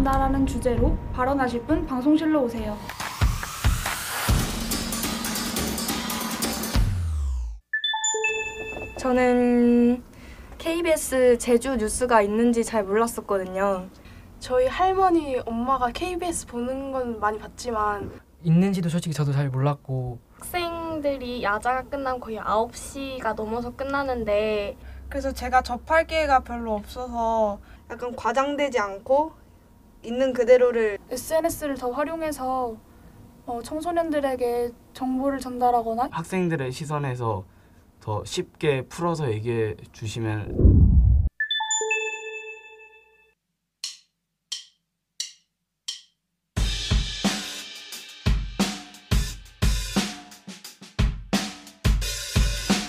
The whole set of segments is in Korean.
잘한다라는 주제로 발언하실 분 방송실로 오세요. 저는 KBS 제주 뉴스가 있는지 잘 몰랐었거든요. 저희 할머니, 엄마가 KBS 보는 건 많이 봤지만 있는지도 솔직히 저도 잘 몰랐고, 학생들이 야자가 끝나면 거의 9시가 넘어서 끝나는데 그래서 제가 접할 기회가 별로 없어서 약간 과장되지 않고 있는 그대로를 SNS를 더 활용해서 청소년들에게 정보를 전달하거나 학생들의 시선에서 더 쉽게 풀어서 얘기해 주시면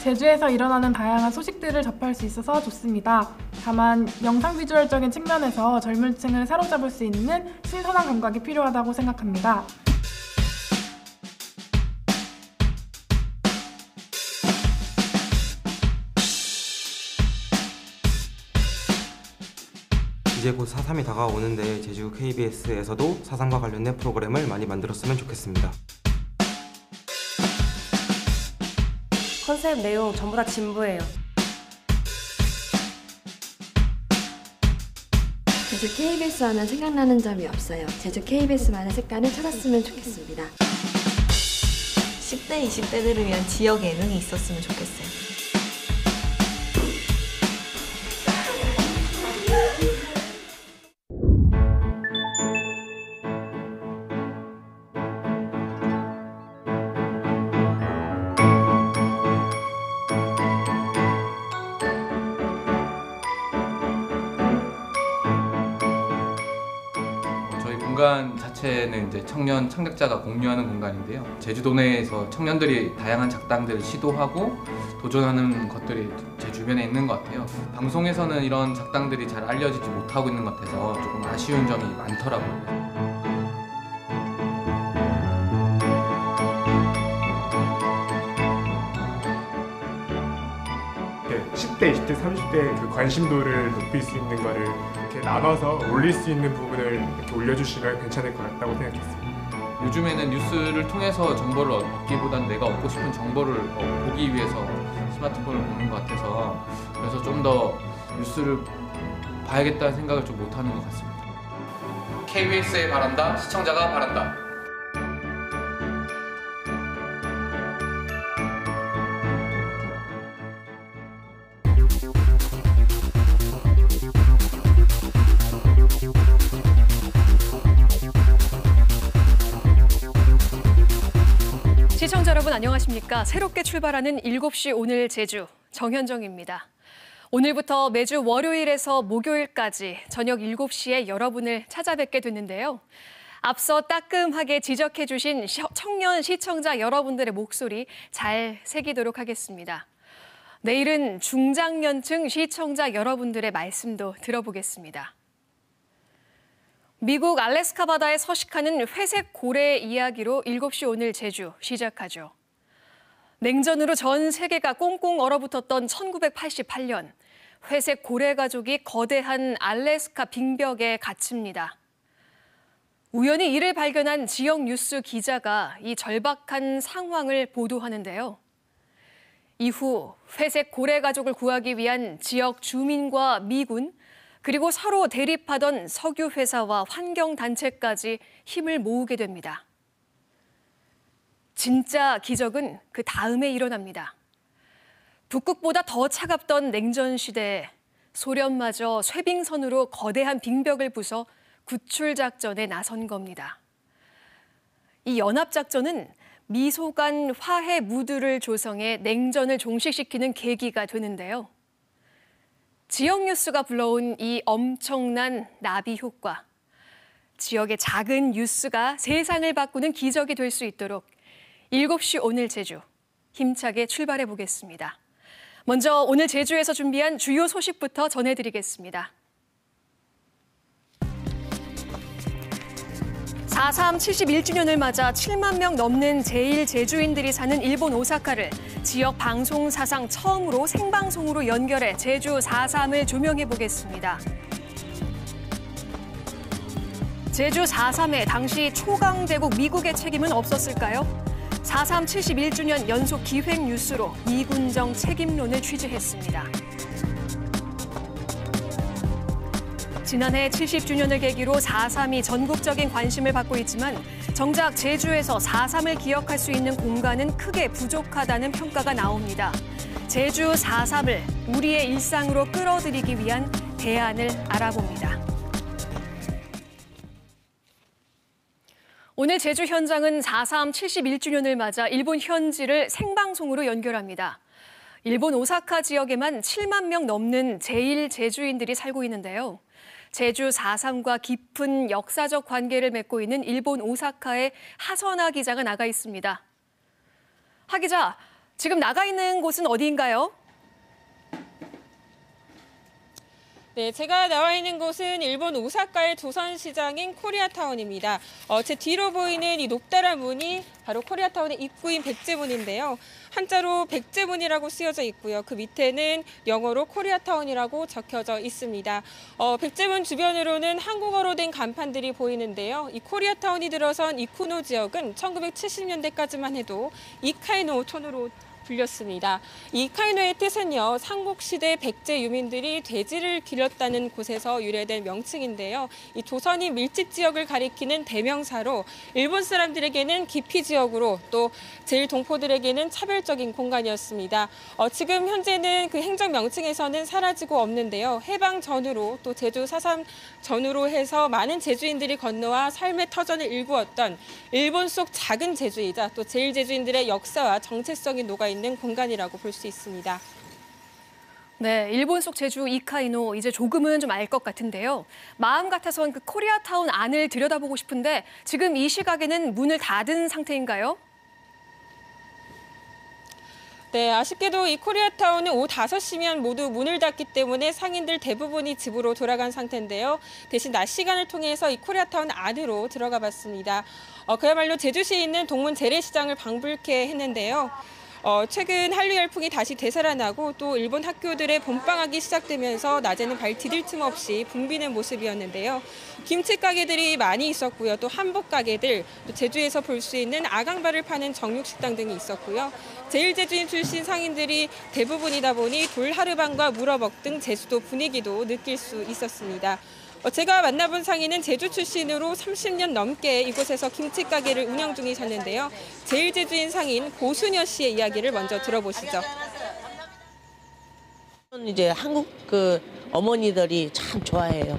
제주에서 일어나는 다양한 소식들을 접할 수 있어서 좋습니다. 다만 영상 비주얼적인 측면에서 젊은 층을 사로잡을 수 있는 신선한 감각이 필요하다고 생각합니다. 이제 곧 4.3이 다가오는데 제주 KBS에서도 4.3과 관련된 프로그램을 많이 만들었으면 좋겠습니다. 컨셉 내용 전부 다 진부해요. 제주 KBS 하면 생각나는 점이 없어요. 제주 KBS만의 색깔을 찾았으면 좋겠습니다. 10대, 20대들을 위한 지역 예능이 있었으면 좋겠어요. 공간 자체는 이제 청년 창작자가 공유하는 공간인데요. 제주도 내에서 청년들이 다양한 작당들을 시도하고 도전하는 것들이 제 주변에 있는 것 같아요. 방송에서는 이런 작당들이 잘 알려지지 못하고 있는 것 같아서 조금 아쉬운 점이 많더라고요. 10대, 20대, 30대 그 관심도를 높일 수 있는 거를 이렇게 나눠서 올릴 수 있는 부분을 이렇게 올려주시면 괜찮을 것 같다고 생각했습니다. 요즘에는 뉴스를 통해서 정보를 얻기보단 내가 얻고 싶은 정보를 보기 위해서 스마트폰을 보는 것 같아서 그래서 좀 더 뉴스를 봐야겠다는 생각을 좀 못하는 것 같습니다. KBS에 바란다, 시청자가 바란다. 시청자 여러분 안녕하십니까? 새롭게 출발하는 7시 오늘 제주 정현정입니다. 오늘부터 매주 월요일에서 목요일까지 저녁 7시에 여러분을 찾아뵙게 됐는데요. 앞서 따끔하게 지적해 주신 청년 시청자 여러분들의 목소리 잘 새기도록 하겠습니다. 내일은 중장년층 시청자 여러분들의 말씀도 들어보겠습니다. 미국 알래스카 바다에 서식하는 회색 고래의 이야기로 7시 오늘 제주 시작하죠. 냉전으로 전 세계가 꽁꽁 얼어붙었던 1988년, 회색 고래 가족이 거대한 알래스카 빙벽에 갇힙니다. 우연히 이를 발견한 지역 뉴스 기자가 이 절박한 상황을 보도하는데요. 이후 회색 고래 가족을 구하기 위한 지역 주민과 미군, 그리고 서로 대립하던 석유회사와 환경단체까지 힘을 모으게 됩니다. 진짜 기적은 그 다음에 일어납니다. 북극보다 더 차갑던 냉전 시대에 소련마저 쇠빙선으로 거대한 빙벽을 부숴 구출작전에 나선 겁니다. 이 연합작전은 미소간 화해 무드를 조성해 냉전을 종식시키는 계기가 되는데요. 지역 뉴스가 불러온 이 엄청난 나비 효과. 지역의 작은 뉴스가 세상을 바꾸는 기적이 될 수 있도록 7시 오늘 제주 힘차게 출발해 보겠습니다. 먼저 오늘 제주에서 준비한 주요 소식부터 전해드리겠습니다. 4.3 71주년을 맞아 7만 명 넘는 제1제주인들이 사는 일본 오사카를 지역 방송 사상 처음으로 생방송으로 연결해 제주 4.3을 조명해 보겠습니다. 제주 4.3의 당시 초강대국 미국의 책임은 없었을까요? 4.3 71주년 연속 기획 뉴스로 이군정 책임론을 취재했습니다. 지난해 70주년을 계기로 4.3이 전국적인 관심을 받고 있지만 정작 제주에서 4.3을 기억할 수 있는 공간은 크게 부족하다는 평가가 나옵니다. 제주 4.3을 우리의 일상으로 끌어들이기 위한 대안을 알아봅니다. 오늘 제주 현장은 4.3 71주년을 맞아 일본 현지를 생방송으로 연결합니다. 일본 오사카 지역에만 7만 명 넘는 제1제주인들이 살고 있는데요. 제주 4.3과 깊은 역사적 관계를 맺고 있는 일본 오사카의 하선아 기자가 나가 있습니다. 하 기자, 지금 나가 있는 곳은 어디인가요? 네, 제가 나와 있는 곳은 일본 오사카의 조선시장인 코리아타운입니다. 제 뒤로 보이는 이 높다란 문이 바로 코리아타운의 입구인 백제문인데요. 한자로 백제문이라고 쓰여져 있고요. 그 밑에는 영어로 코리아타운이라고 적혀져 있습니다. 백제문 주변으로는 한국어로 된 간판들이 보이는데요. 이 코리아타운이 들어선 이쿠노 지역은 1970년대까지만 해도 이카이노촌으로 불렸습니다. 이 카이노의 뜻은요, 삼국시대 백제 유민들이 돼지를 기렸다는 곳에서 유래된 명칭인데요. 이 조선인 밀집 지역을 가리키는 대명사로 일본 사람들에게는 기피 지역으로 또 제1동포들에게는 차별적인 공간이었습니다. 지금 현재는 그 행정 명칭에서는 사라지고 없는데요. 해방 전후로 또 제주 4.3 전후로 해서 많은 제주인들이 건너와 삶의 터전을 일구었던 일본 속 작은 제주이자 또 제1제주인들의 역사와 정체성이 녹아있는 공간이라고 볼 수 있습니다. 네, 일본 속 제주 이카이노 이제 조금은 좀 알 것 같은데요. 마음 같아선 그 코리아타운 안을 들여다보고 싶은데 지금 이 시각에는 문을 닫은 상태인가요? 네, 아쉽게도 이 코리아타운은 오후 5시면 모두 문을 닫기 때문에 상인들 대부분이 집으로 돌아간 상태인데요. 대신 낮 시간을 통해서 이 코리아타운 안으로 들어가 봤습니다. 그야말로 제주시에 있는 동문 재래시장을 방불케 했는데요. 최근 한류 열풍이 다시 되살아나고 또 일본 학교들의 봄방학이 시작되면서 낮에는 발 디딜 틈 없이 붐비는 모습이었는데요. 김치 가게들이 많이 있었고요. 또 한복 가게들, 또 제주에서 볼 수 있는 아강발을 파는 정육식당 등이 있었고요. 제1제주인 출신 상인들이 대부분이다 보니 돌하르방과 물어먹 등 제주도 분위기도 느낄 수 있었습니다. 제가 만나본 상인은 제주 출신으로 30년 넘게 이곳에서 김치 가게를 운영 중이셨는데요. 제1제주인 상인 고순여 씨의 이야기를 먼저 들어보시죠. 이제 한국 어머니들이 참 좋아해요.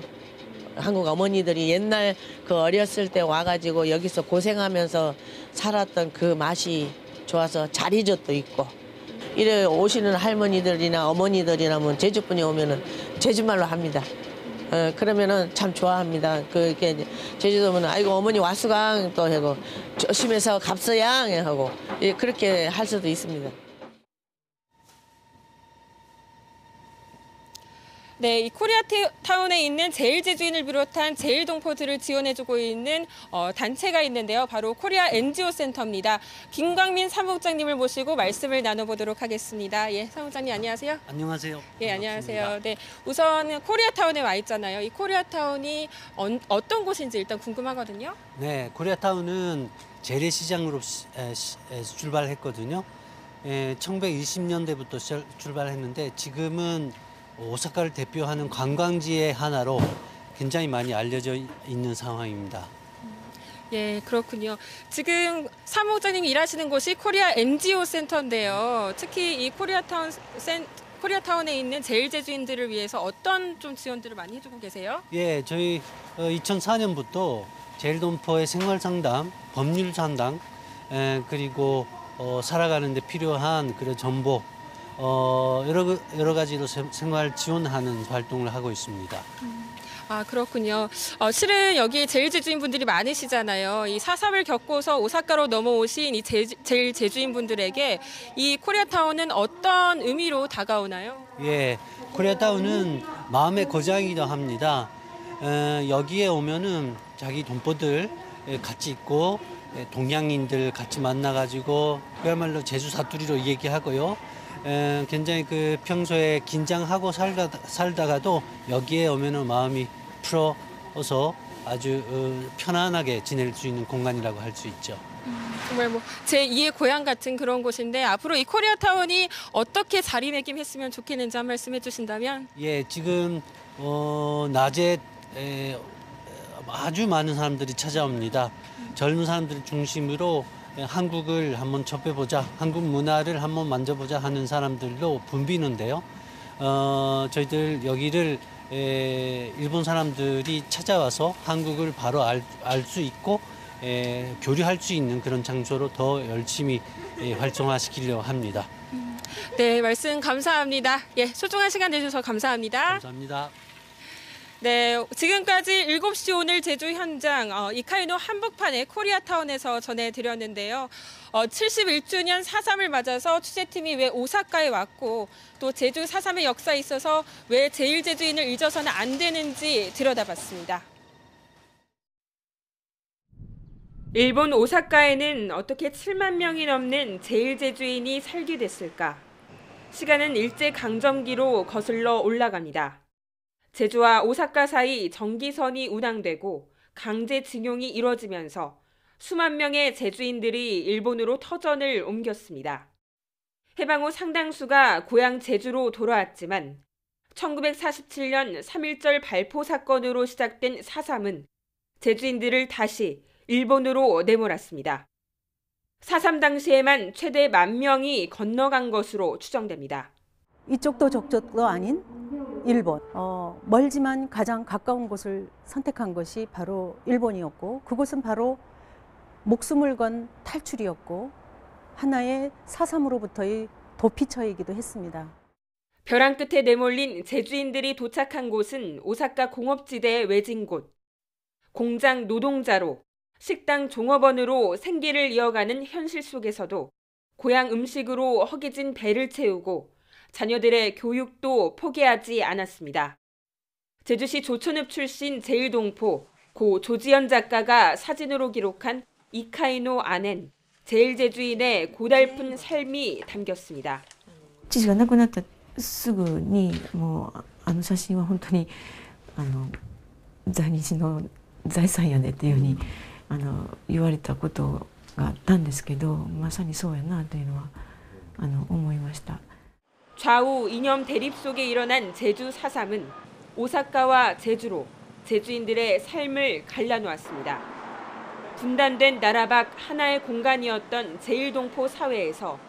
한국 어머니들이 옛날 어렸을 때 와가지고 여기서 고생하면서 살았던 그 맛이 좋아서 자리젓도 있고 이래 오시는 할머니들이나 어머니들이라면 제주분이 오면은 제주말로 합니다. 그러면은 참 좋아합니다. 그게 제주도면 아이고 어머니 와수강 또 하고 조심해서 갑서양 하고 그렇게 할 수도 있습니다. 네, 이 코리아타운에 있는 제1제주인을 비롯한 제1동포들을 지원해주고 있는 단체가 있는데요. 바로 코리아 NGO 센터입니다. 김광민 사무국장님을 모시고 말씀을 나눠보도록 하겠습니다. 예, 사무국장님 안녕하세요. 안녕하세요. 예, 안녕하세요. 네, 우선 코리아타운에 와 있잖아요. 이 코리아타운이 어떤 곳인지 일단 궁금하거든요. 네, 코리아타운은 재래시장으로 출발했거든요. 1920년대부터 출발했는데 지금은 오사카를 대표하는 관광지의 하나로 굉장히 많이 알려져 있는 상황입니다. 예, 그렇군요. 지금 사무국장님이 일하시는 곳이 코리아 NGO 센터인데요. 특히 이 코리아타운에 있는 제1제주인들을 위해서 어떤 좀 지원들을 많이 해주고 계세요? 예, 저희 2004년부터 제1동포의 생활상담, 법률상담, 그리고 살아가는 데 필요한 그런 정보, 여러 가지로 생활 지원하는 활동을 하고 있습니다. 아, 그렇군요. 실은 여기 제1제주인 분들이 많으시잖아요. 이 4.3을 겪고서 오사카로 넘어오신 이 제1제주인 분들에게 이 코리아타운은 어떤 의미로 다가오나요? 예, 코리아타운은 마음의 고장이기도 합니다. 여기에 오면은 자기 동포들 같이 있고 동양인들 같이 만나가지고 그야말로 제주 사투리로 얘기하고요. 굉장히 평소에 긴장하고 살다가도 여기에 오면은 마음이 풀어서 아주 편안하게 지낼 수 있는 공간이라고 할 수 있죠. 정말 뭐 제2의 고향 같은 그런 곳인데 앞으로 이 코리아타운이 어떻게 자리매김했으면 좋겠는지 한 말씀 해주신다면? 예, 지금 낮에 아주 많은 사람들이 찾아옵니다. 젊은 사람들 중심으로 한국을 한번 접해보자, 한국 문화를 한번 만져보자 하는 사람들로 붐비는데요. 저희들 여기를 일본 사람들이 찾아와서 한국을 바로 알 수 있고 교류할 수 있는 그런 장소로 더 열심히 활성화시키려고 합니다. 네, 말씀 감사합니다. 예, 소중한 시간 내주셔서 감사합니다. 감사합니다. 네, 지금까지 7시 오늘 제주 현장 이카이노 한복판의 코리아타운에서 전해드렸는데요. 71주년 4.3을 맞아서 취재팀이 왜 오사카에 왔고 또 제주 4.3의 역사에 있어서 왜 제1제주인을 잊어서는 안 되는지 들여다봤습니다. 일본 오사카에는 어떻게 7만 명이 넘는 제1제주인이 살게 됐을까? 시간은 일제강점기로 거슬러 올라갑니다. 제주와 오사카 사이 전기선이 운항되고 강제징용이 이뤄지면서 수만 명의 제주인들이 일본으로 터전을 옮겼습니다. 해방 후 상당수가 고향 제주로 돌아왔지만 1947년 3.1절 발포 사건으로 시작된 4.3은 제주인들을 다시 일본으로 내몰았습니다. 4.3 당시에만 최대 10,000명이 건너간 것으로 추정됩니다. 이쪽도 저쪽도 아닌 일본, 멀지만 가장 가까운 곳을 선택한 것이 바로 일본이었고 그곳은 바로 목숨을 건 탈출이었고 하나의 4.3으로부터의 도피처이기도 했습니다. 벼랑 끝에 내몰린 제주인들이 도착한 곳은 오사카 공업지대의 외진 곳. 공장 노동자로 식당 종업원으로 생계를 이어가는 현실 속에서도 고향 음식으로 허기진 배를 채우고 자녀들의 교육도 포기하지 않았습니다. 제주시 조천읍 출신 제1동포 고 조지연 작가가 사진으로 기록한 이카이노 안엔 제1제주인의 고달픈 삶이 담겼습니다. 父が亡くなったすぐにもうあの写真は本当に在日の財産やねっていうふうに言われたことがあったんですけど、まさにそうやなというのは思いました。 좌우 이념 대립 속에 일어난 제주 4.3은 오사카와 제주로 제주인들의 삶을 갈라놓았습니다. 분단된 나라 밖 하나의 공간이었던 제1동포 사회에서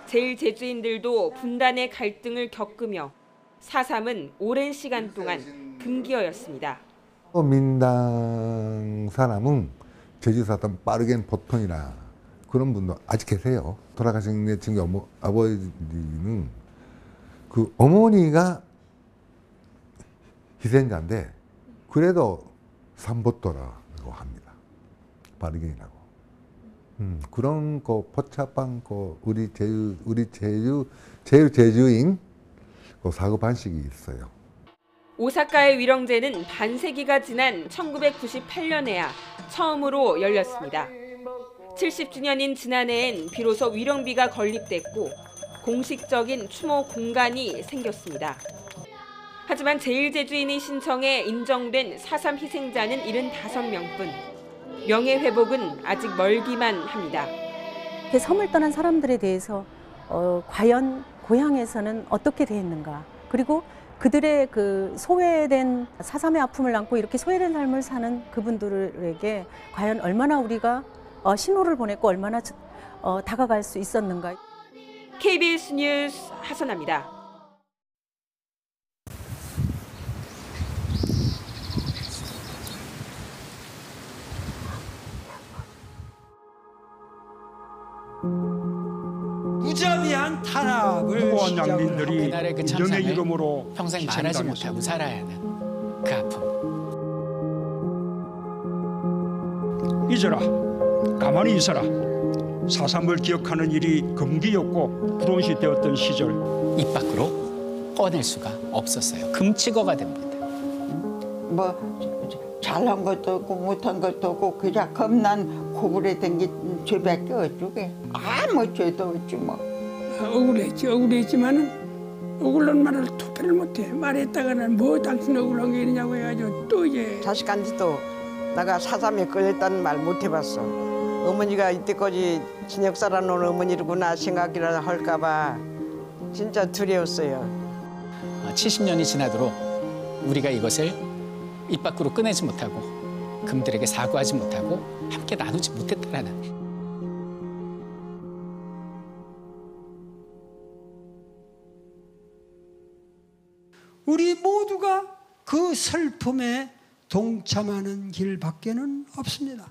제1제주인들도 분단의 갈등을 겪으며 4.3은 오랜 시간 동안 금기어였습니다. 민당 사람은 제주 4.3 빠르겐 보통이라 그런 분도 아직 계세요. 돌아가신 내 친구 아버지는 그 어머니가 희생자인데 그래도 삼보토라고 합니다. 빠르겐이라고. 그런 거 포착한 거 우리 제주인 그 사고 방식이 있어요. 오사카의 위령제는 반세기가 지난 1998년에야 처음으로 열렸습니다. 70주년인 지난해엔 비로소 위령비가 건립됐고 공식적인 추모 공간이 생겼습니다. 하지만 제1제주인이 신청해 인정된 4.3 희생자는 75명뿐. 명예회복은 아직 멀기만 합니다. 섬을 떠난 사람들에 대해서 과연 고향에서는 어떻게 대했는가, 그리고 그들의 그 소외된 4.3의 아픔을 안고 이렇게 소외된 삶을 사는 그분들에게 과연 얼마나 우리가 신호를 보냈고 얼마나 다가갈 수 있었는가. KBS 뉴스 하선아입니다. 무자비한 탄압을 무고한 양민들이 그날의 그 운명의 참상을 이름으로 평생 말하지 못하고 살아야 하는 그 아픔. 잊어라, 가만히 있어라. 4.3을 기억하는 일이 금기였고 불온시 되었던 시절. 입 밖으로 꺼낼 수가 없었어요. 금치거가 됩니다. 뭐 잘한 것도 없고 못한 것도 없고 그냥 겁난 고글에 댕긴 죄밖에 어쩌게. 아무 죄도 없지 뭐. 억울했지만은 억울한 말을 토표를 못해. 말했다가는 뭐 당신 억울한 게 있냐고 해가지고 또 이제 자식한테도 내가 4.3에 끌렸다는 말 못 해봤어. 어머니가 이때까지 진역 살아놓은 어머니구나 생각이라 할까봐 진짜 두려웠어요. 70년이 지나도록 우리가 이것을 입 밖으로 꺼내지 못하고 그분들에게 사과하지 못하고 함께 나누지 못했다라는. 우리 모두가 그 슬픔에 동참하는 길밖에는 없습니다.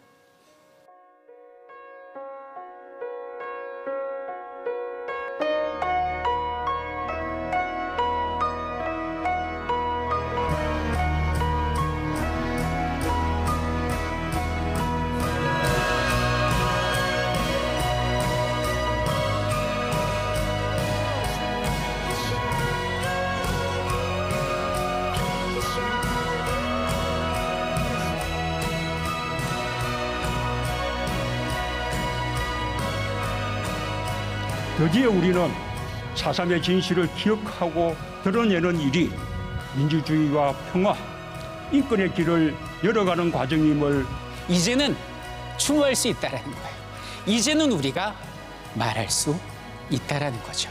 드디어 우리는 4.3의 진실을 기억하고 드러내는 일이 민주주의와 평화, 인권의 길을 열어가는 과정임을 이제는 추모할 수 있다라는 거예요. 이제는 우리가 말할 수 있다라는 거죠.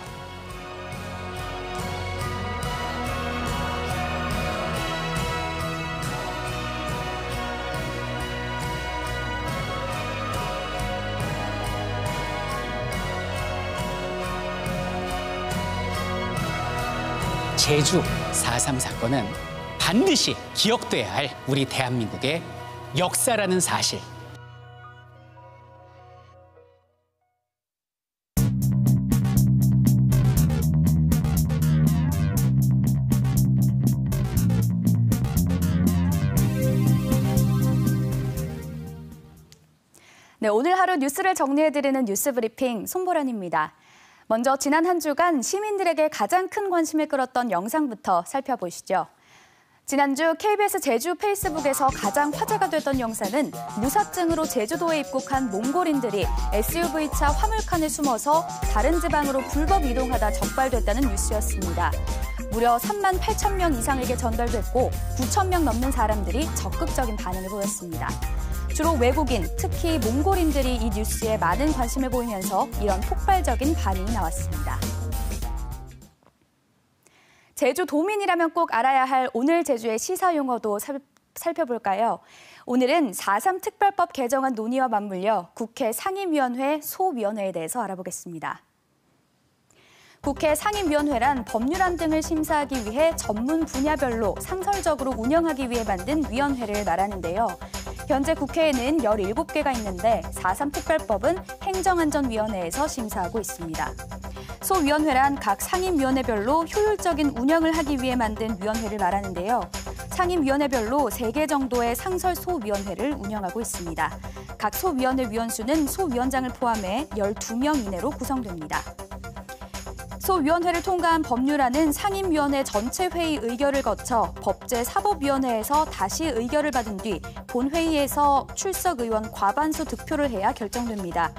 제주 4.3 사건은 반드시 기억돼야 할 우리 대한민국의 역사라는 사실. 네, 오늘 하루 뉴스를 정리해드리는 뉴스브리핑 손보라입니다. 먼저 지난 한 주간 시민들에게 가장 큰 관심을 끌었던 영상부터 살펴보시죠. 지난주 KBS 제주 페이스북에서 가장 화제가 됐던 영상은 무사증으로 제주도에 입국한 몽골인들이 SUV차 화물칸에 숨어서 다른 지방으로 불법 이동하다 적발됐다는 뉴스였습니다. 무려 3만 8천 명 이상에게 전달됐고 9천 명 넘는 사람들이 적극적인 반응을 보였습니다. 주로 외국인, 특히 몽골인들이 이 뉴스에 많은 관심을 보이면서 이런 폭발적인 반응이 나왔습니다. 제주도민이라면 꼭 알아야 할 오늘 제주의 시사 용어도 살펴볼까요? 오늘은 4.3 특별법 개정안 논의와 맞물려 국회 상임위원회 소위원회에 대해서 알아보겠습니다. 국회 상임위원회란 법률안 등을 심사하기 위해 전문 분야별로 상설적으로 운영하기 위해 만든 위원회를 말하는데요. 현재 국회에는 17개가 있는데 4.3 특별법은 행정안전위원회에서 심사하고 있습니다. 소위원회란 각 상임위원회별로 효율적인 운영을 하기 위해 만든 위원회를 말하는데요. 상임위원회별로 3개 정도의 상설 소위원회를 운영하고 있습니다. 각 소위원회 위원수는 소위원장을 포함해 12명 이내로 구성됩니다. 소위원회를 통과한 법률안은 상임위원회 전체 회의 의결을 거쳐 법제사법위원회에서 다시 의결을 받은 뒤 본회의에서 출석 의원 과반수 득표를 해야 결정됩니다.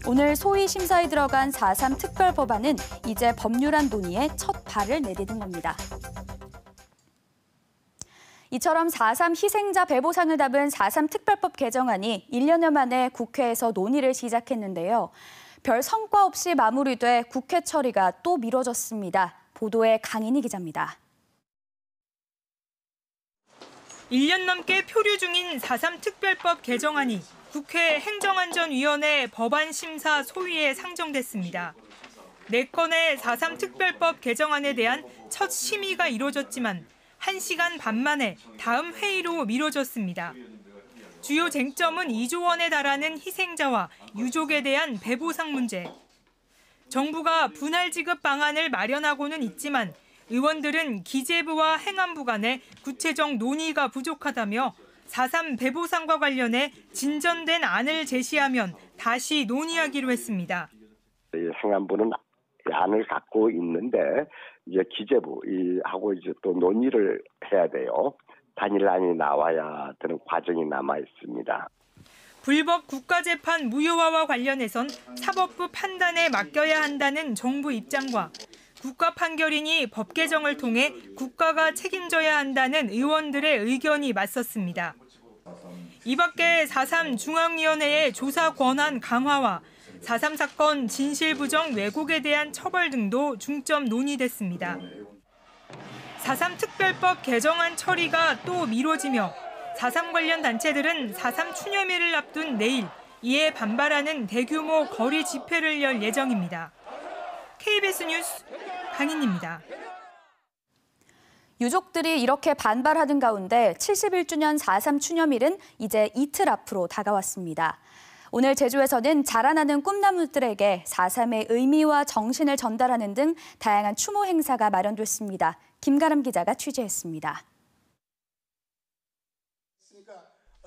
오늘 소위 심사에 들어간 4.3 특별법안은 이제 법률안 논의에 첫 발을 내디딘 겁니다. 이처럼 4.3 희생자 배보상을 담은 4.3 특별법 개정안이 1년여 만에 국회에서 논의를 시작했는데요. 별 성과 없이 마무리돼 국회 처리가 또 미뤄졌습니다. 보도에 강인희 기자입니다. 1년 넘게 표류 중인 4.3 특별법 개정안이 국회 행정안전위원회 법안심사 소위에 상정됐습니다. 4건의 4.3 특별법 개정안에 대한 첫 심의가 이루어졌지만 1시간 반 만에 다음 회의로 미뤄졌습니다. 주요 쟁점은 2조 원에 달하는 희생자와 유족에 대한 배보상 문제. 정부가 분할 지급 방안을 마련하고는 있지만 의원들은 기재부와 행안부 간의 구체적 논의가 부족하다며 4.3 배보상과 관련해 진전된 안을 제시하면 다시 논의하기로 했습니다. 행안부는 안을 갖고 있는데 이제 기재부하고 이제 또 논의를 해야 돼요. 단일안이 나와야 되는 과정이 남아 있습니다. 불법 국가재판 무효화와 관련해선 사법부 판단에 맡겨야 한다는 정부 입장과 국가 판결이니 법 개정을 통해 국가가 책임져야 한다는 의원들의 의견이 맞섰습니다. 이 밖에 4.3 중앙위원회의 조사 권한 강화와 4.3 사건 진실 부정 왜곡에 대한 처벌 등도 중점 논의됐습니다. 4.3 특별법 개정안 처리가 또 미뤄지며 4.3 관련 단체들은 4.3 추념일을 앞둔 내일 이에 반발하는 대규모 거리 집회를 열 예정입니다. KBS 뉴스 강인입니다. 유족들이 이렇게 반발하는 가운데 71주년 4.3 추념일은 이제 이틀 앞으로 다가왔습니다. 오늘 제주에서는 자라나는 꿈나무들에게 4.3의 의미와 정신을 전달하는 등 다양한 추모 행사가 마련됐습니다. 김가람 기자가 취재했습니다.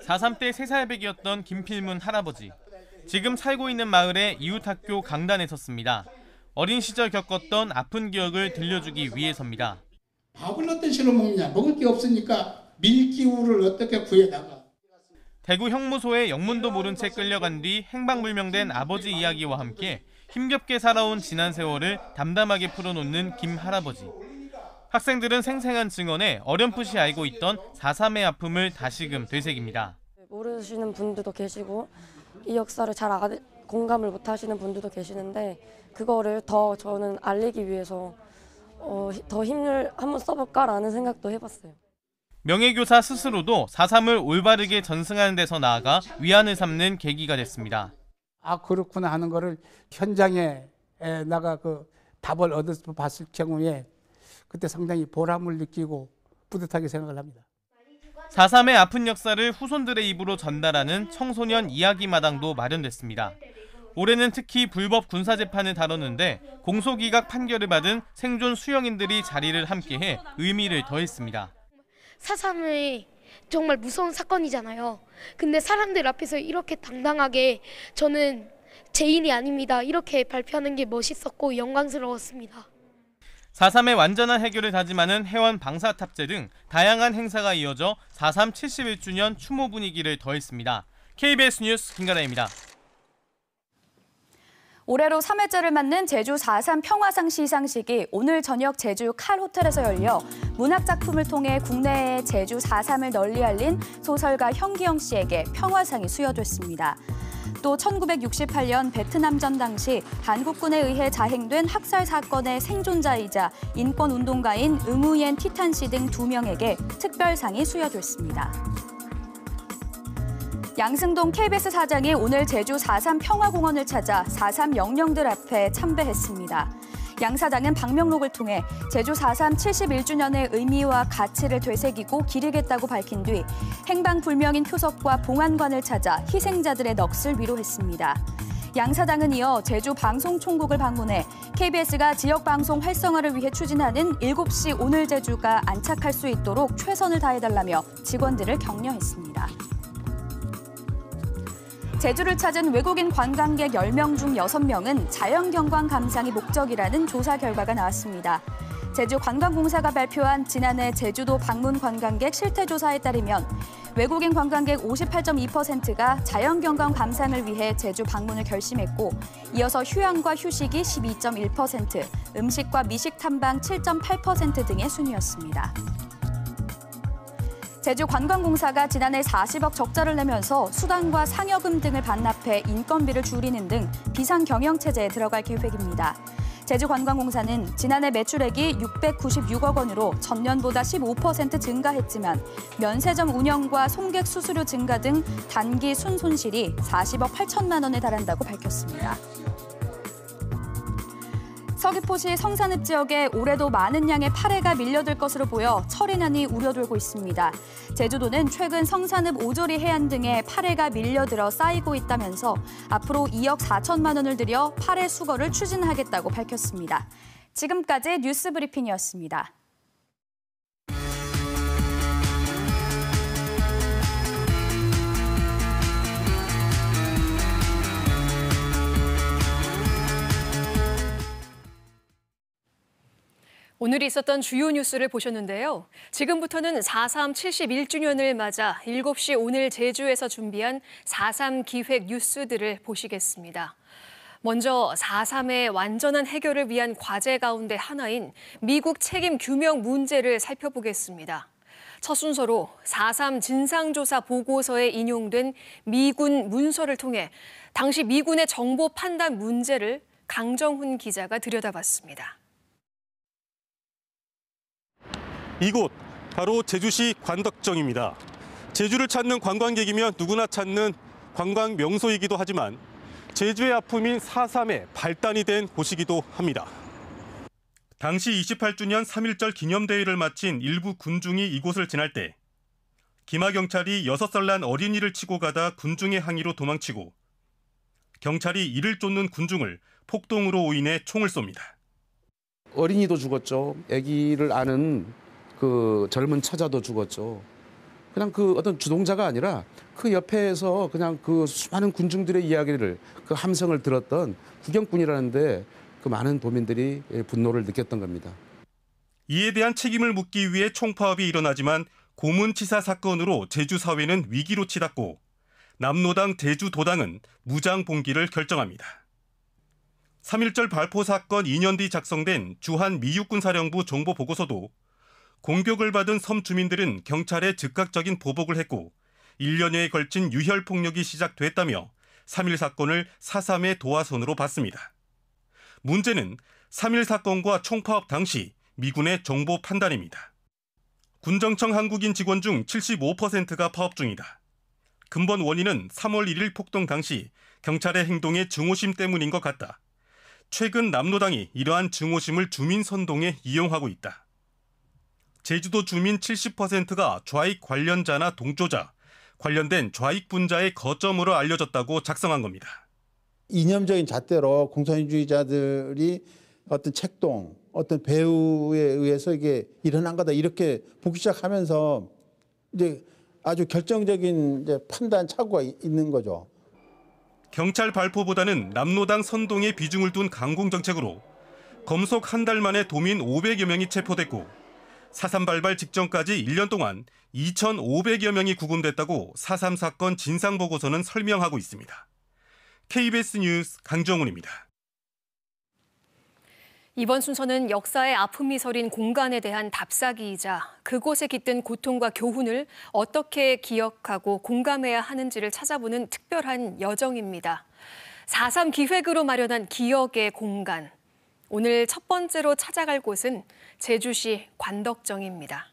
4.3 때 3살배기였던 김필문 할아버지. 지금 살고 있는 마을의 이웃학교 강단에 섰습니다. 어린 시절 겪었던 아픈 기억을 들려주기 위해서입니다. 밥을 어떤 식으로 먹냐? 먹을 게 없으니까 밀기구를 어떻게 구해다가. 대구 형무소에 영문도 모른 채 끌려간 뒤 행방불명된 아버지 이야기와 함께 힘겹게 살아온 지난 세월을 담담하게 풀어놓는 김 할아버지. 학생들은 생생한 증언에 어렴풋이 알고 있던 4.3의 아픔을 다시금 되새깁니다. 모르시는 분들도 계시고 이 역사를 잘 공감을 못하시는 분들도 계시는데 그거를 더 저는 알리기 위해서 더 힘을 한번 써볼까라는 생각도 해봤어요. 명예교사 스스로도 4.3을 올바르게 전승하는 데서 나아가 위안을 삼는 계기가 됐습니다. 아 그렇구나 하는 거를 현장에 나가 그 답을 얻어서 봤을 경우에 그때 상당히 보람을 느끼고 뿌듯하게 생각을 합니다. 4.3의 아픈 역사를 후손들의 입으로 전달하는 청소년 이야기마당도 마련됐습니다. 올해는 특히 불법 군사재판을 다뤘는데 공소기각 판결을 받은 생존 수영인들이 자리를 함께해 의미를 더했습니다. 4.3이 정말 무서운 사건이잖아요. 근데 사람들 앞에서 이렇게 당당하게 저는 죄인이 아닙니다. 이렇게 발표하는 게 멋있었고 영광스러웠습니다. 4.3의 완전한 해결을 다짐하는 해원 방사탑재 등 다양한 행사가 이어져 4.3 71주년 추모 분위기를 더했습니다. KBS 뉴스 김가라입니다. 올해로 3회째를 맞는 제주 4.3 평화상 시상식이 오늘 저녁 제주 칼 호텔에서 열려 문학작품을 통해 국내에 제주 4.3을 널리 알린 소설가 현기영 씨에게 평화상이 수여됐습니다. 또 1968년 베트남전 당시 한국군에 의해 자행된 학살 사건의 생존자이자 인권운동가인 응우옌 티탄 씨 등 2명에게 특별상이 수여됐습니다. 양승동 KBS 사장이 오늘 제주 4.3 평화공원을 찾아 4.3 영령들 앞에 참배했습니다. 양 사장은 방명록을 통해 제주 4.3 71주년의 의미와 가치를 되새기고 기리겠다고 밝힌 뒤 행방불명인 표석과 봉안관을 찾아 희생자들의 넋을 위로했습니다. 양 사장은 이어 제주 방송총국을 방문해 KBS가 지역방송 활성화를 위해 추진하는 7시 오늘 제주가 안착할 수 있도록 최선을 다해달라며 직원들을 격려했습니다. 제주를 찾은 외국인 관광객 10명 중 6명은 자연경관 감상이 목적이라는 조사 결과가 나왔습니다. 제주관광공사가 발표한 지난해 제주도 방문 관광객 실태조사에 따르면 외국인 관광객 58.2%가 자연경관 감상을 위해 제주 방문을 결심했고 이어서 휴양과 휴식이 12.1%, 음식과 미식 탐방 7.8% 등의 순이었습니다. 제주관광공사가 지난해 40억 적자를 내면서 수당과 상여금 등을 반납해 인건비를 줄이는 등 비상경영체제에 들어갈 계획입니다. 제주관광공사는 지난해 매출액이 696억 원으로 전년보다 15% 증가했지만 면세점 운영과 송객 수수료 증가 등 단기 순손실이 40억 8천만 원에 달한다고 밝혔습니다. 서귀포시 성산읍 지역에 올해도 많은 양의 파래가 밀려들 것으로 보여 처리난이 우려되고 있습니다. 제주도는 최근 성산읍 오조리 해안 등에 파래가 밀려들어 쌓이고 있다면서 앞으로 2억 4천만 원을 들여 파래 수거를 추진하겠다고 밝혔습니다. 지금까지 뉴스 브리핑이었습니다. 오늘 있었던 주요 뉴스를 보셨는데요. 지금부터는 4.3 71주년을 맞아 7시 오늘 제주에서 준비한 4.3 기획 뉴스들을 보시겠습니다. 먼저 4.3의 완전한 해결을 위한 과제 가운데 하나인 미국 책임 규명 문제를 살펴보겠습니다. 첫 순서로 4.3 진상조사 보고서에 인용된 미군 문서를 통해 당시 미군의 정보 판단 문제를 강정훈 기자가 들여다봤습니다. 이곳 바로 제주시 관덕정입니다. 제주를 찾는 관광객이면 누구나 찾는 관광 명소이기도 하지만 제주의 아픔인 4.3의 발단이 된 곳이기도 합니다. 당시 28주년 3.1절 기념대회를 마친 일부 군중이 이곳을 지날 때 기마 경찰이 6살 난 어린이를 치고 가다 군중의 항의로 도망치고 경찰이 이를 쫓는 군중을 폭동으로 오인해 총을 쏩니다. 어린이도 죽었죠. 아기를 아는 그 젊은 처자도 죽었죠. 그냥 그 어떤 주동자가 아니라 그 옆에서 그냥 그 수많은 군중들의 이야기를 그 함성을 들었던 구경꾼이라는데 그 많은 도민들이 분노를 느꼈던 겁니다. 이에 대한 책임을 묻기 위해 총파업이 일어나지만 고문치사 사건으로 제주 사회는 위기로 치닫고 남로당 제주도당은 무장 봉기를 결정합니다. 3.1절 발포 사건 2년 뒤 작성된 주한 미육군사령부 정보 보고서도 공격을 받은 섬 주민들은 경찰에 즉각적인 보복을 했고 1년여에 걸친 유혈 폭력이 시작됐다며 3.1 사건을 4.3의 도화선으로 봤습니다. 문제는 3.1 사건과 총파업 당시 미군의 정보 판단입니다. 군정청 한국인 직원 중 75%가 파업 중이다. 근본 원인은 3월 1일 폭동 당시 경찰의 행동의 증오심 때문인 것 같다. 최근 남로당이 이러한 증오심을 주민 선동에 이용하고 있다. 제주도 주민 70%가 좌익 관련자나 동조자, 관련된 좌익 분자의 거점으로 알려졌다고 작성한 겁니다. 이념적인 잣대로 공산주의자들이 어떤 책동, 어떤 배후에 의해서 이게 일어난 거다 이렇게 보기 시작하면서 이제 아주 결정적인 이제 판단 착오가 있는 거죠. 경찰 발포보다는 남로당 선동에 비중을 둔 강공 정책으로 검속 한 달 만에 도민 500여 명이 체포됐고 4.3 발발 직전까지 1년 동안 2,500여 명이 구금됐다고 4.3 사건 진상보고서는 설명하고 있습니다. KBS 뉴스 강정훈입니다. 이번 순서는 역사의 아픔이 서린 공간에 대한 답사기이자 그곳에 깃든 고통과 교훈을 어떻게 기억하고 공감해야 하는지를 찾아보는 특별한 여정입니다. 4.3 기획으로 마련한 기억의 공간. 오늘 첫 번째로 찾아갈 곳은 제주시 관덕정입니다.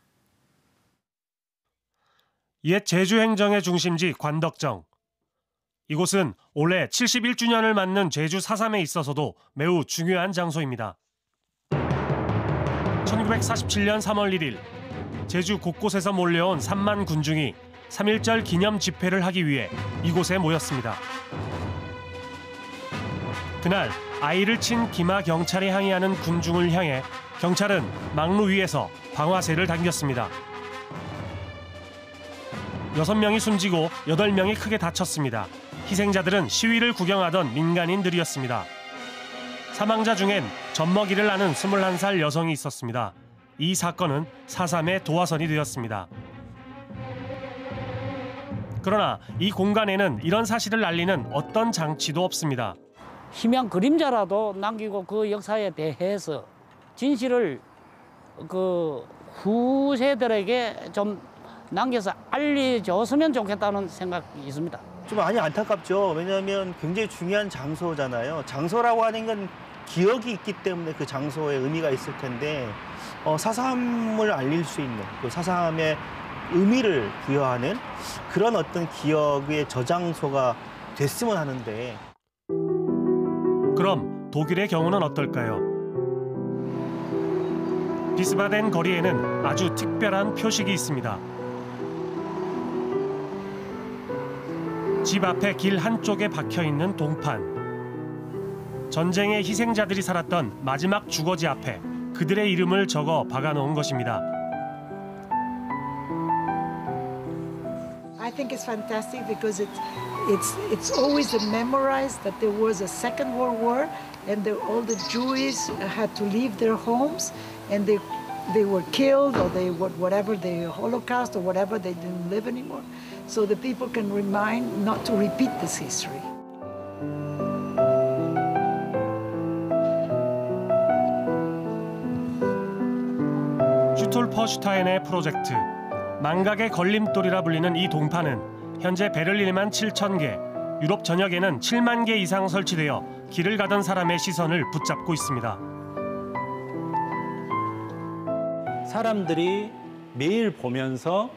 옛 제주 행정의 중심지 관덕정. 이곳은 올해 71주년을 맞는 제주 4.3에 있어서도 매우 중요한 장소입니다. 1947년 3월 1일 제주 곳곳에서 몰려온 3만 군중이 3.1절 기념 집회를 하기 위해 이곳에 모였습니다. 그날 아이를 친 기마 경찰에 항의하는 군중을 향해 경찰은 막루 위에서 방아쇠를 당겼습니다. 6명이 숨지고 8명이 크게 다쳤습니다. 희생자들은 시위를 구경하던 민간인들이었습니다. 사망자 중엔 젖먹이를 아는 21살 여성이 있었습니다. 이 사건은 4.3의 도화선이 되었습니다. 그러나 이 공간에는 이런 사실을 알리는 어떤 장치도 없습니다. 희망 그림자라도 남기고 그 역사에 대해서 진실을 그 후세들에게 좀 남겨서 알려줬으면 좋겠다는 생각이 있습니다. 좀 많이 안타깝죠. 왜냐하면 굉장히 중요한 장소잖아요. 장소라고 하는 건 기억이 있기 때문에 그 장소에 의미가 있을 텐데 4.3을 알릴 수 있는 그 4.3의 의미를 부여하는 그런 어떤 기억의 저장소가 됐으면 하는데. 그럼 독일의 경우는 어떨까요? 비스바덴 거리에는 아주 특별한 표식이 있습니다. 집 앞에 길 한쪽에 박혀있는 동판. 전쟁의 희생자들이 살았던 마지막 주거지 앞에 그들의 이름을 적어 박아놓은 것입니다. I think it's fantastic because it's always memorized that there was a Second World War and all the Jews had to leave their homes and they were killed or they whatever the Holocaust or whatever, they didn't live anymore. So the people can remind not to repeat this history. 슈톨퍼슈타인의 프로젝트. 망각의 걸림돌이라 불리는 이 동파는 현재 베를린에만 7,000개, 유럽 전역에는 7만 개 이상 설치되어 길을 가던 사람의 시선을 붙잡고 있습니다. 사람들이 매일 보면서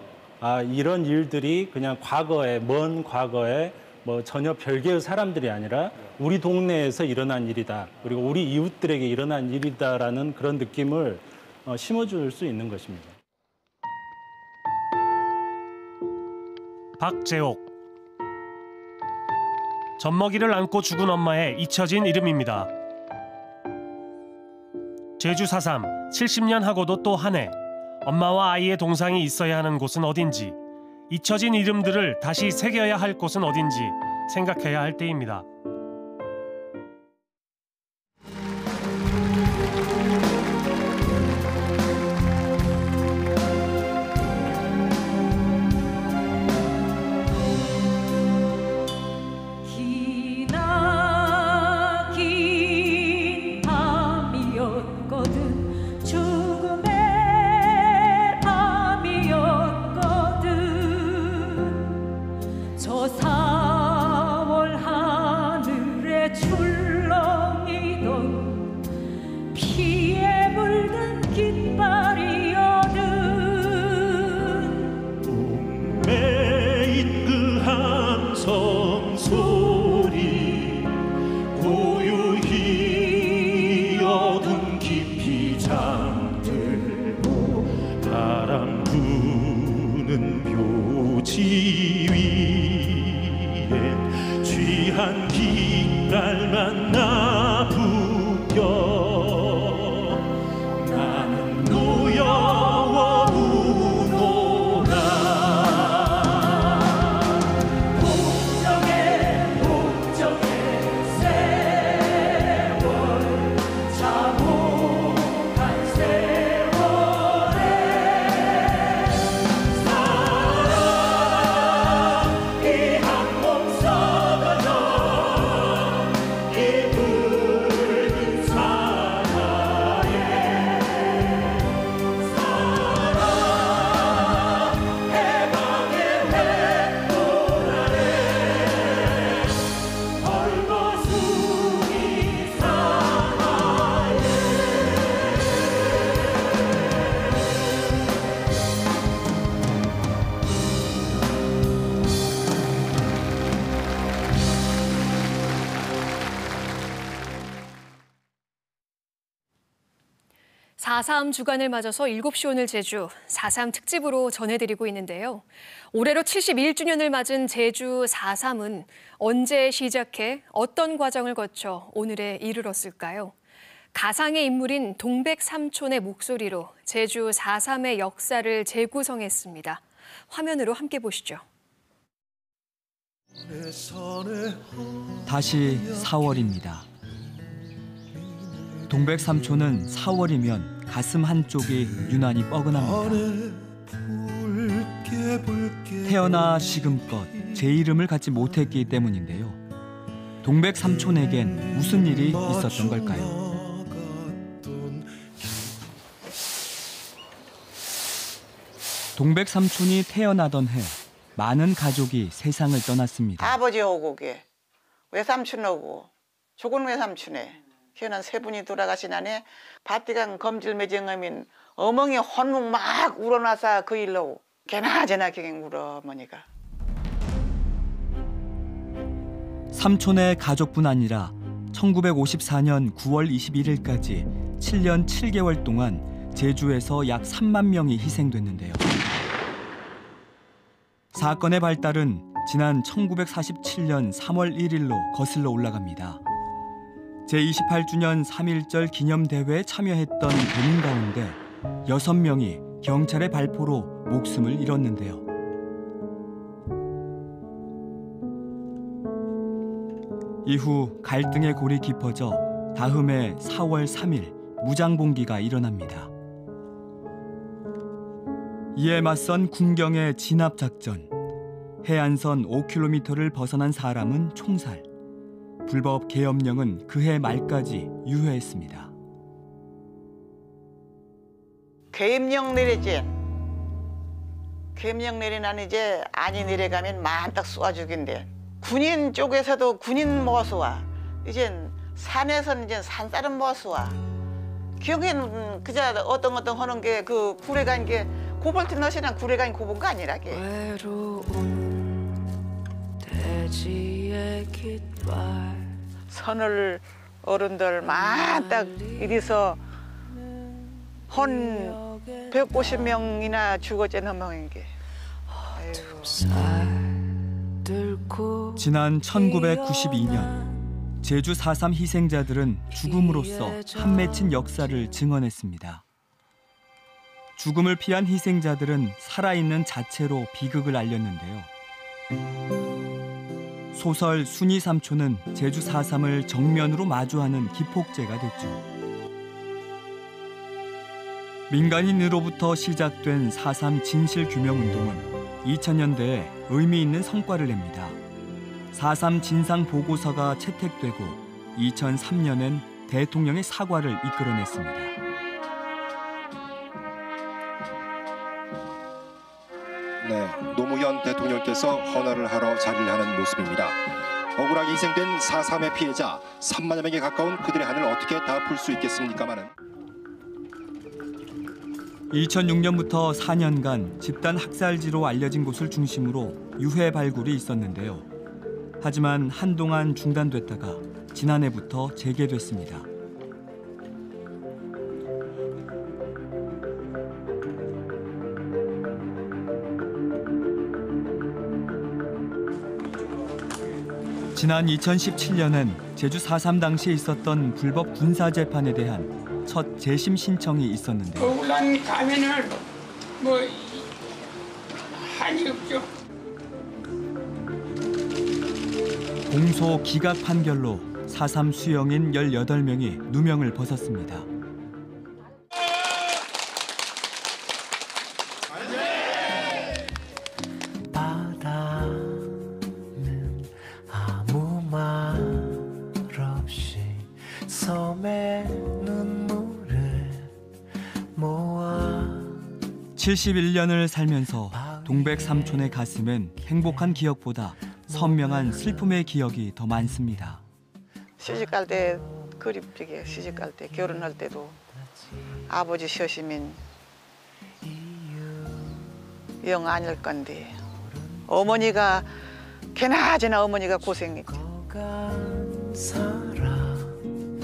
이런 일들이 그냥 과거에, 먼 과거에 뭐 전혀 별개의 사람들이 아니라 우리 동네에서 일어난 일이다. 그리고 우리 이웃들에게 일어난 일이다라는 그런 느낌을 심어줄 수 있는 것입니다. 박재옥. 젖먹이를 안고 죽은 엄마의 잊혀진 이름입니다. 제주 4.3, 70년 하고도 또 한 해. 엄마와 아이의 동상이 있어야 하는 곳은 어딘지, 잊혀진 이름들을 다시 새겨야 할 곳은 어딘지 생각해야 할 때입니다. 기나긴 밤이었거든. 죽음의 밤이었거든. 저 4월 하늘에 출렁이던 피에 물든 깃발이거든. 꿈매인 그 함성 소리 고요히 어둠 깊이 잠들고 바람 부는 묘지 위엔 취한 빛깔만 나부껴 나는 놓여워 우노라. 복적의 세월 자복한 세월에 사랑이 한 몸 썩어져 이 붉은 사나에 사랑 해방의 횃불 아래 벌거숭이 사나에. (4.3) 주간을 맞아서 7시 오늘 제주 4.3 특집으로 전해드리고 있는데요. 올해로 71주년을 맞은 제주 4.3은 언제 시작해 어떤 과정을 거쳐 오늘에 이르렀을까요? 가상의 인물인 동백삼촌의 목소리로 제주 4.3의 역사를 재구성했습니다. 화면으로 함께 보시죠. 다시 4월입니다. 동백삼촌은 4월이면 가슴 한쪽이 유난히 뻐근합니다. 태어나 지금껏 제 이름을 갖지 못했기 때문인데요. 동백삼촌에겐 무슨 일이 있었던 걸까요? 동백삼촌이 태어나던 해 많은 가족이 세상을 떠났습니다. 아버지 오고 외삼촌 오고 죽은 외삼촌에 걔는 세 분이 돌아가시나네. 밭디강 검질 매정하면 어멍이 혼묵 막 우러나서 그 일로 개나제나 경행 울어 어머니가. 삼촌의 가족뿐 아니라 1954년 9월 21일까지 7년 7개월 동안 제주에서 약 3만 명이 희생됐는데요. 사건의 발달은 지난 1947년 3월 1일로 거슬러 올라갑니다. 제28주년 3.1절 기념대회에 참여했던 대민 가운데 6명이 경찰의 발포로 목숨을 잃었는데요. 이후 갈등의 골이 깊어져 다음해 4월 3일 무장봉기가 일어납니다. 이에 맞선 군경의 진압작전, 해안선 5km를 벗어난 사람은 총살, 불법 계엄령은 그해 말까지 유효했습니다. 계엄령 내리지 계명 내리난 이제 안이 내려가면 만딱 쏘아 죽인대. 군인 쪽에서도 군인 못 쏘아. 이젠 산에서는 이제 산사람 못 쏘아. 기억에는 그자 어떤 하는 게 그 구레간 게 고볼트 너시랑 구레간 고본 거 아니라게. 선을 어른들 만딱 이리서 헌 150명이나 죽었잖아 한 게. 지난 1992년 제주 4.3 희생자들은 죽음으로써 한 맺힌 역사를 증언했습니다. 죽음을 피한 희생자들은 살아있는 자체로 비극을 알렸는데요. 소설 순이 삼초는 제주 4.3을 정면으로 마주하는 기폭제가 됐죠. 민간인으로부터 시작된 4.3 진실규명운동은 2000년대에 의미 있는 성과를 냅니다. 4.3 진상보고서가 채택되고 2003년엔 대통령의 사과를 이끌어냈습니다. 네, 노무현 대통령께서 헌화를 하러 자리를 하는 모습입니다. 억울하게 희생된 4.3의 피해자 3만여 명에 가까운 그들의 한을 어떻게 다 풀 수 있겠습니까마는. 2006년부터 4년간 집단 학살지로 알려진 곳을 중심으로 유해 발굴이 있었는데요. 하지만 한동안 중단됐다가 지난해부터 재개됐습니다. 지난 2017년엔 제주 4.3 당시에 있었던 불법 군사재판에 대한 첫 재심 신청이 있었는데 억울한 가면은 뭐 한이 없죠. 공소 기각 판결로 4.3 수용인 18명이 누명을 벗었습니다. 바다는 아무 말 없이 섬에 눈물을 모아 71년을 살면서 동백 삼촌의 가슴엔 행복한 기억보다 선명한 슬픔의 기억이 더 많습니다. 시집갈 때 그립지게 시집갈 때 결혼할 때도 아버지 쉬었으면 영 아닐 건데 어머니가 개나저나 어머니가 고생했고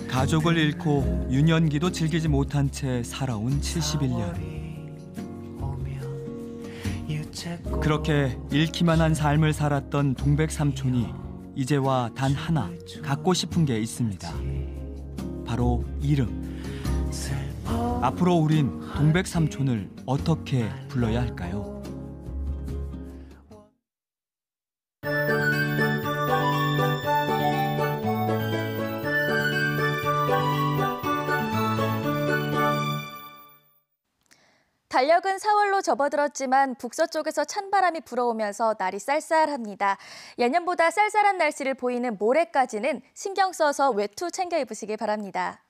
가족을 잃고 유년기도 즐기지 못한 채 살아온 71년. 그렇게 잃기만 한 삶을 살았던 동백 삼촌이 이제와 단 하나 갖고 싶은 게 있습니다. 바로 이름. 앞으로 우린 동백 삼촌을 어떻게 불러야 할까요? 달력은 4월로 접어들었지만 북서쪽에서 찬바람이 불어오면서 날이 쌀쌀합니다. 예년보다 쌀쌀한 날씨를 보이는 모레까지는 신경 써서 외투 챙겨 입으시기 바랍니다.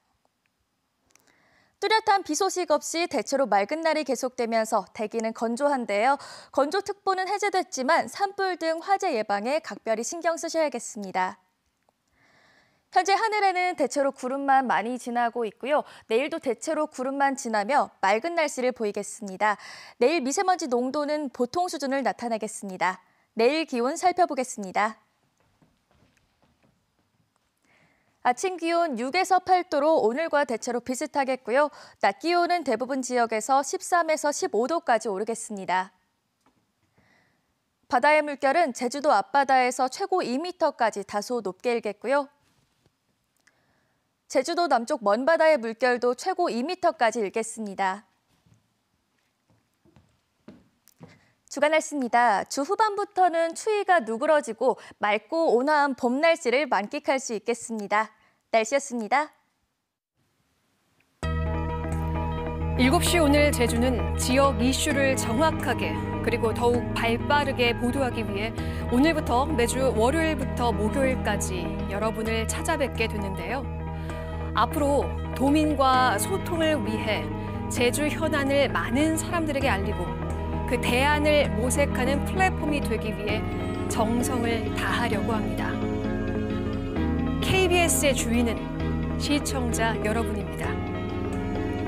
뚜렷한 비 소식 없이 대체로 맑은 날이 계속되면서 대기는 건조한데요. 건조특보는 해제됐지만 산불 등 화재 예방에 각별히 신경 쓰셔야겠습니다. 현재 하늘에는 대체로 구름만 많이 지나고 있고요. 내일도 대체로 구름만 지나며 맑은 날씨를 보이겠습니다. 내일 미세먼지 농도는 보통 수준을 나타내겠습니다. 내일 기온 살펴보겠습니다. 아침 기온 6에서 8도로 오늘과 대체로 비슷하겠고요. 낮 기온은 대부분 지역에서 13에서 15도까지 오르겠습니다. 바다의 물결은 제주도 앞바다에서 최고 2m까지 다소 높게 일겠고요. 제주도 남쪽 먼바다의 물결도 최고 2m까지 일겠습니다. 주간 날씨입니다. 주 후반부터는 추위가 누그러지고 맑고 온화한 봄 날씨를 만끽할 수 있겠습니다. 날씨였습니다. 7시 오늘 제주는 지역 이슈를 정확하게 그리고 더욱 발빠르게 보도하기 위해 오늘부터 매주 월요일부터 목요일까지 여러분을 찾아뵙게 되는데요. 앞으로 도민과 소통을 위해 제주 현안을 많은 사람들에게 알리고 그 대안을 모색하는 플랫폼이 되기 위해 정성을 다하려고 합니다. KBS의 주인은 시청자 여러분입니다.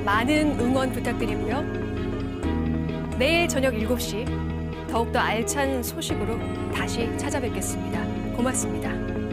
많은 응원 부탁드리고요. 내일 저녁 7시 더욱더 알찬 소식으로 다시 찾아뵙겠습니다. 고맙습니다.